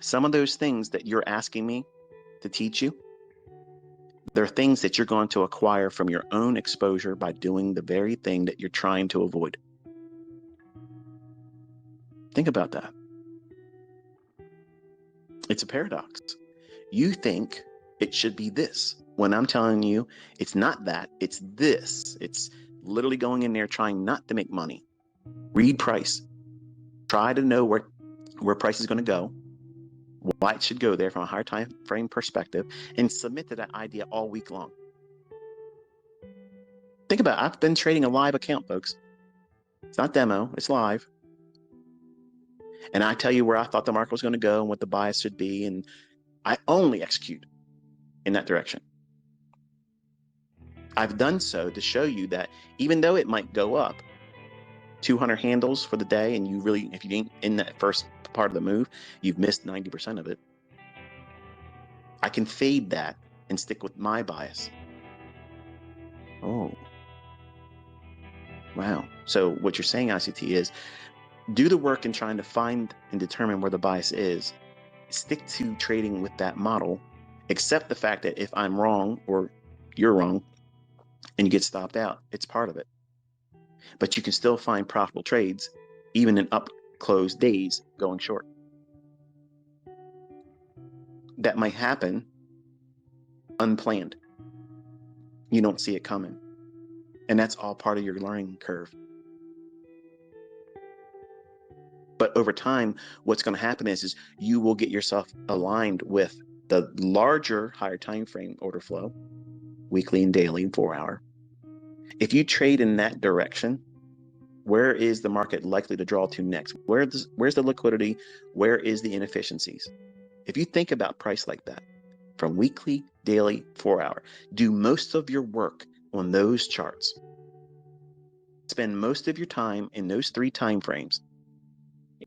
Some of those things that you're asking me to teach you, they're things that you're going to acquire from your own exposure by doing the very thing that you're trying to avoid. Think about that. It's a paradox. You think it should be this when I'm telling you it's not that, it's this. It's literally going in there trying not to make money. Read price. Try to know where price is going to go, why it should go there from a higher time frame perspective, and submit to that idea all week long. Think about it. I've been trading a live account, folks. It's not demo, it's live. And I tell you where I thought the market was going to go and what the bias should be, and I only execute in that direction. I've done so to show you that even though it might go up 200 handles for the day, and you really, if you ain't in that first part of the move, you've missed 90% of it. I can fade that and stick with my bias. Oh, wow. So what you're saying, ICT, is do the work in trying to find and determine where the bias is. Stick to trading with that model, accept the fact that if I'm wrong or you're wrong and you get stopped out, it's part of it. But you can still find profitable trades even in up closed days going short. That might happen unplanned. You don't see it coming. And that's all part of your learning curve. But over time, what's going to happen is you will get yourself aligned with the larger, higher time frame order flow, weekly and daily, 4 hour. If you trade in that direction, where is the market likely to draw to next? Where's the liquidity? Where is the inefficiencies? If you think about price like that, from weekly, daily, 4 hour, do most of your work on those charts. Spend most of your time in those 3 time frames.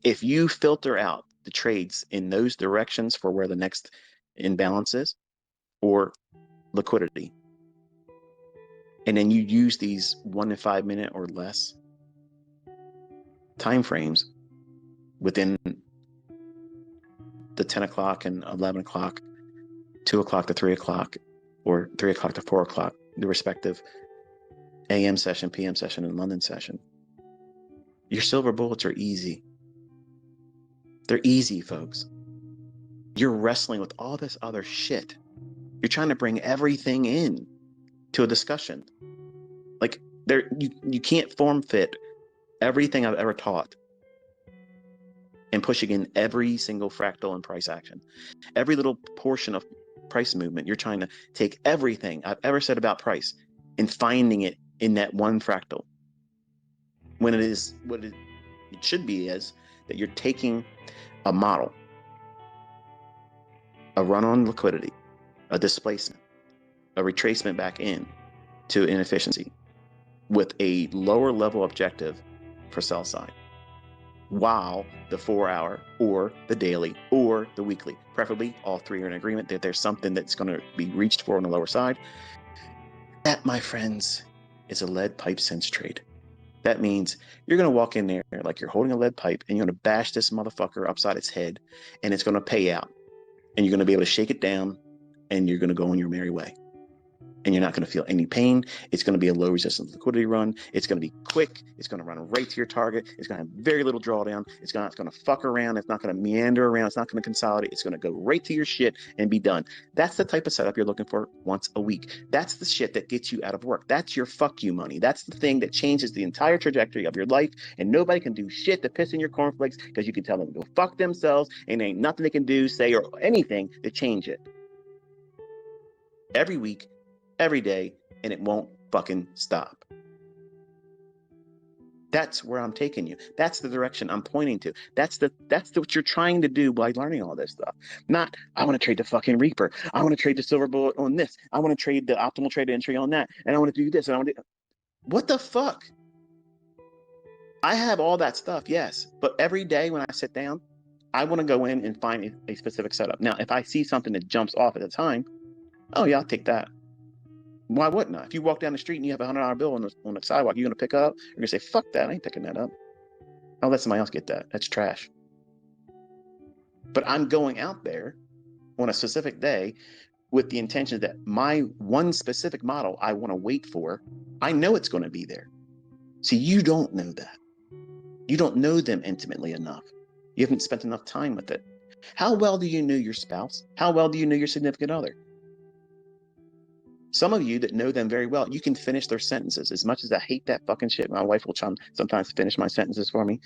If you filter out the trades in those directions for where the next imbalance is or liquidity, and then you use these 1 to 5 minute or less time frames within the 10 o'clock and 11 o'clock, 2 o'clock to 3 o'clock, or 3 o'clock to 4 o'clock, the respective AM session, PM session, and London session, your silver bullets are easy. They're easy, folks. You're wrestling with all this other shit. You're trying to bring everything in to a discussion. Like you can't form fit everything I've ever taught and pushing in every single fractal and price action. Every little portion of price movement, you're trying to take everything I've ever said about price and finding it in that one fractal. When it is what it should be is that you're taking a model, a run on liquidity, a displacement, a retracement back in to inefficiency with a lower level objective for sell side, while the 4 hour or the daily or the weekly, preferably all 3 are in agreement that there's something that's going to be reached for on the lower side. That, my friends, is a lead pipe sense trade. That means you're going to walk in there like you're holding a lead pipe and you're going to bash this motherfucker upside its head and it's going to pay out. And you're going to be able to shake it down and you're going to go on your merry way. And you're not going to feel any pain. It's going to be a low resistance liquidity run. It's going to be quick. It's going to run right to your target. It's going to have very little drawdown. It's not going to fuck around. It's not going to meander around. It's not going to consolidate. It's going to go right to your shit and be done. That's the type of setup you're looking for once a week. That's the shit that gets you out of work. That's your fuck you money. That's the thing that changes the entire trajectory of your life. And nobody can do shit to piss in your cornflakes because you can tell them to go fuck themselves and there ain't nothing they can do, say, or anything to change it. Every week, every day, and it won't fucking stop. That's where I'm taking you. That's the direction I'm pointing to. That's what you're trying to do by learning all this stuff. Not, I want to trade the fucking Reaper. I want to trade the silver bullet on this. I want to trade the optimal trade entry on that. And I want to do this. And I want to do... What the fuck? I have all that stuff, yes. But every day when I sit down, I want to go in and find a specific setup. Now, if I see something that jumps off at the time, oh yeah, I'll take that. Why wouldn't I? If you walk down the street and you have $100 bill on the sidewalk, you're going to pick it up? You're going to say, fuck that, I ain't picking that up. I'll let somebody else get that. That's trash. But I'm going out there on a specific day with the intention that my one specific model I want to wait for, I know it's going to be there. See, you don't know that. You don't know them intimately enough. You haven't spent enough time with it. How well do you know your spouse? How well do you know your significant other? Some of you that know them very well, you can finish their sentences. As much as I hate that fucking shit, my wife will sometimes finish my sentences for me.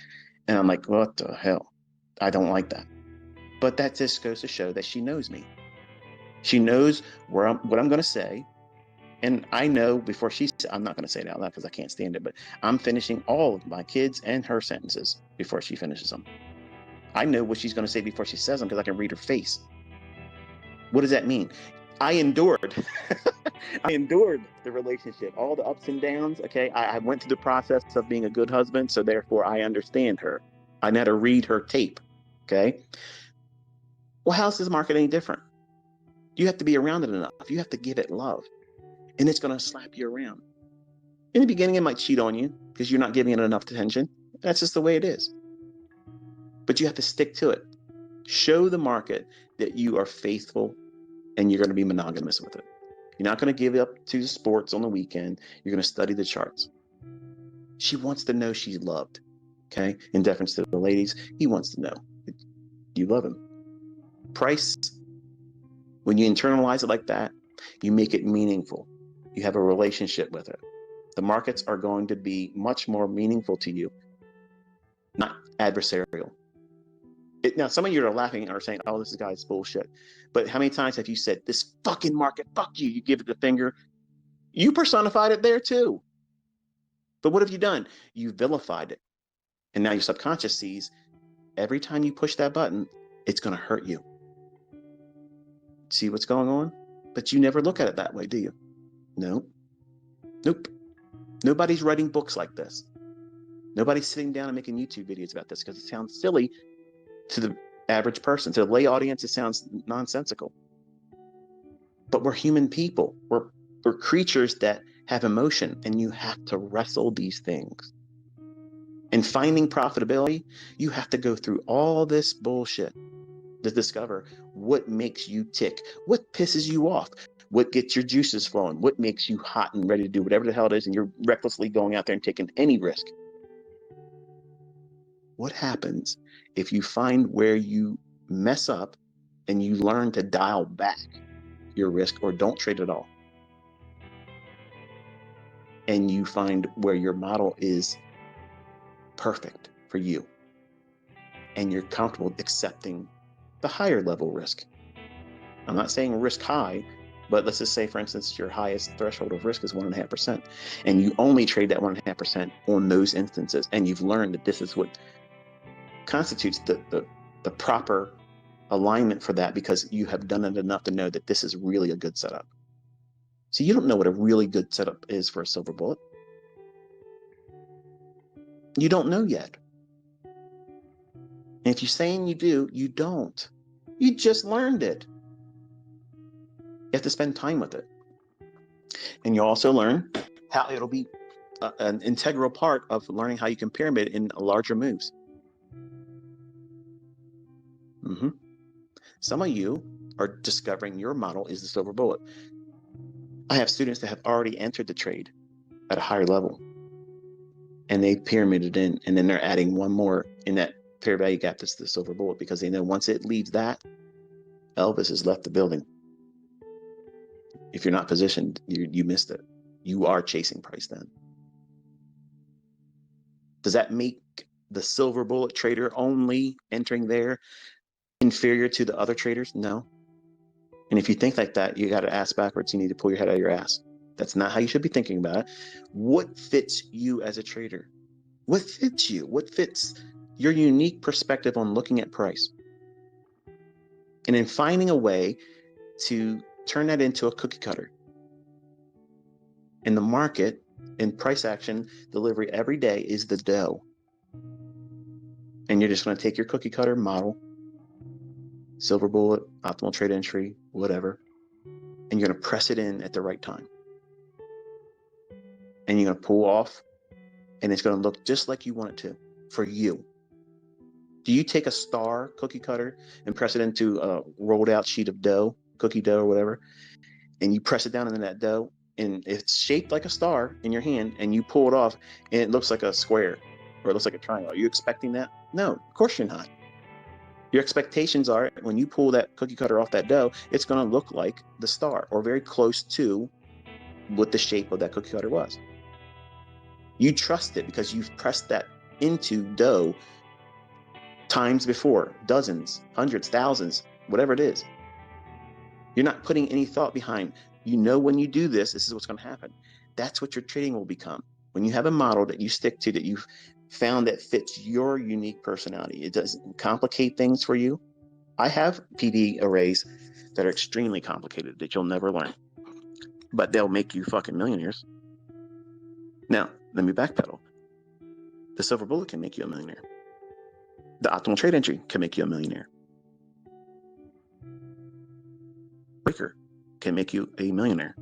And I'm like, what the hell? I don't like that. But that just goes to show that she knows me. She knows what I'm going to say. And I know before I'm not going to say it out loud because I can't stand it, but I'm finishing all of my kids and her sentences before she finishes them. I know what she's going to say before she says them because I can read her face. What does that mean? I endured. I endured the relationship, all the ups and downs. Okay. I went through the process of being a good husband. So therefore I understand her. I know how to read her tape. Okay. Well, how's this market any different? You have to be around it enough. You have to give it love, and it's going to slap you around. In the beginning, it might cheat on you because you're not giving it enough attention. That's just the way it is. But you have to stick to it. Show the market that you are faithful and you're going to be monogamous with it. You're not going to give up to the sports on the weekend. You're going to study the charts. She wants to know she's loved. Okay. In deference to the ladies, he wants to know you love him. Price, when you internalize it like that, you make it meaningful. You have a relationship with it. The markets are going to be much more meaningful to you, not adversarial. Now, some of you are laughing or saying, oh, this guy's bullshit. But how many times have you said, this fucking market, fuck you, you give it the finger? You personified it there too. But what have you done? You vilified it. And now your subconscious sees every time you push that button, it's going to hurt you. See what's going on? But you never look at it that way, do you? No. Nope. Nobody's writing books like this. Nobody's sitting down and making YouTube videos about this because it sounds silly to the average person. To the lay audience, it sounds nonsensical. But we're human people. We're creatures that have emotion, and you have to wrestle these things. And finding profitability, you have to go through all this bullshit to discover what makes you tick, what pisses you off, what gets your juices flowing, what makes you hot and ready to do whatever the hell it is, and you're recklessly going out there and taking any risk. What happens if you find where you mess up and you learn to dial back your risk or don't trade at all? And you find where your model is perfect for you and you're comfortable accepting the higher level risk. I'm not saying risk high, but let's just say, for instance, your highest threshold of risk is 1.5%, and you only trade that 1.5% on those instances, and you've learned that this is what constitutes the proper alignment for that because you have done it enough to know that this is really a good setup. So you don't know what a really good setup is for a silver bullet. You don't know yet. And if you're saying you do, you don't. You just learned it. You have to spend time with it. And you also learn how it'll be an integral part of learning how you can pyramid in larger moves. Some of you are discovering your model is the silver bullet. I have students that have already entered the trade at a higher level, and they pyramided in, and then they're adding one more in that fair value gap that's the silver bullet because they know once it leaves that, Elvis has left the building. If you're not positioned, you missed it. You are chasing price then. Does that make the silver bullet trader only entering there inferior to the other traders? No. And if you think like that, you got to ask backwards. You need to pull your head out of your ass. That's not how you should be thinking about it. What fits you as a trader? What fits you? What fits your unique perspective on looking at price? And in finding a way to turn that into a cookie cutter. In the market, in price action delivery every day is the dough. And you're just going to take your cookie cutter model, silver bullet, optimal trade entry, whatever, and you're going to press it in at the right time. And you're going to pull off, and it's going to look just like you want it to for you. Do you take a star cookie cutter and press it into a rolled out sheet of dough, cookie dough or whatever, and you press it down into that dough, and it's shaped like a star in your hand, and you pull it off, and it looks like a square, or it looks like a triangle? Are you expecting that? No, of course you're not. Your expectations are when you pull that cookie cutter off that dough, it's going to look like the star or very close to what the shape of that cookie cutter was. You trust it because you've pressed that into dough times before, dozens, hundreds, thousands, whatever it is. You're not putting any thought behind, you know, when you do this, this is what's going to happen. That's what your trading will become. When you have a model that you stick to, that you've found that fits your unique personality, it doesn't complicate things for you. I have PD arrays that are extremely complicated that you'll never learn, but they'll make you fucking millionaires. Now, let me backpedal. The silver bullet can make you a millionaire. The optimal trade entry can make you a millionaire. Breaker can make you a millionaire.